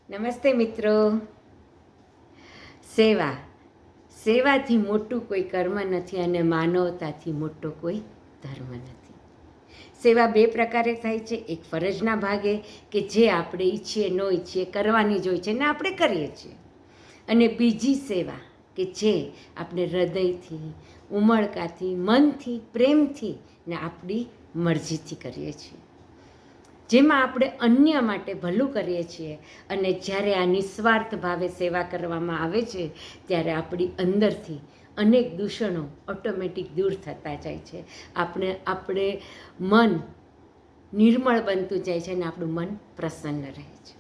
નમસ્તે મિત્રો. સેવાથી મોટું કોઈ કર્મ નથી અને માનવતાથી મોટો કોઈ ધર્મ નથી. સેવા બે પ્રકારે થાય છે. એક ફરજના ભાગે કે જે આપણે ઈચ્છીએ ન ઈચ્છીએ કરવાની જ હોય છે ને આપણે કરીએ છીએ, અને બીજી સેવા કે જે આપણે હૃદયથી, ઉમળકાથી, મનથી, પ્રેમથી ને આપણી મરજીથી કરીએ છીએ, જેમાં આપણે અન્ય માટે ભલું કરીએ છીએ. અને જ્યારે આ નિસ્વાર્થ ભાવે સેવા કરવામાં આવે છે ત્યારે આપણી અંદરથી અનેક દૂષણો ઓટોમેટિક દૂર થતા જાય છે. આપણે મન નિર્મળ બનતું જાય છે અને આપણું મન પ્રસન્ન રહે છે.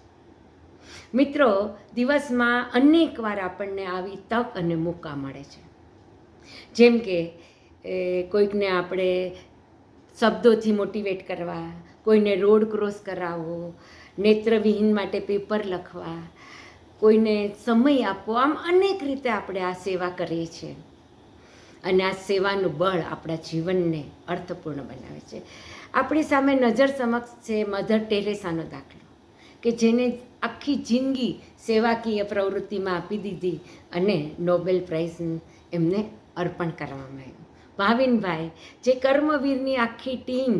મિત્રો, દિવસમાં અનેક વાર આપણને આવી તક અને મોકા મળે છે. જેમ કે કોઈકને આપણે શબ્દોથી મોટિવેટ કરવા, કોઈને રોડ ક્રોસ કરાવવો, નેત્રવિહીન માટે પેપર લખવા, કોઈને સમય આપવો, આમ અનેક રીતે આપણે આ સેવા કરીએ છીએ. અને આ સેવાનું બળ આપણા જીવનને અર્થપૂર્ણ બનાવે છે. આપણી સામે નજર સમક્ષ છે મધર ટેરેસાનો દાખલો, કે જેને આખી જિંદગી સેવાકીય પ્રવૃત્તિમાં આપી દીધી અને નોબેલ પ્રાઇઝ એમને અર્પણ કરવામાં આવ્યું. ભાવિનભાઈ, જે કર્મવીરની આખી ટીમ,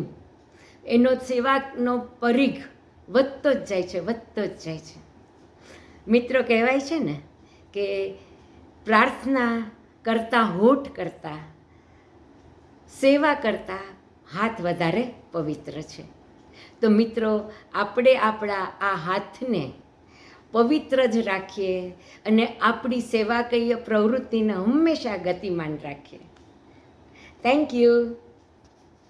એનો સેવાનો પરિઘ વધતો જ જાય છે. મિત્રો, કહેવાય છે ને કે પ્રાર્થના કરતા હોઠ કરતા, સેવા કરતા હાથ વધારે પવિત્ર છે. તો મિત્રો, આપણે આપણા આ હાથને પવિત્ર જ રાખીએ અને આપણી સેવાકીય પ્રવૃત્તિને હંમેશા ગતિમાન રાખીએ. Thank you.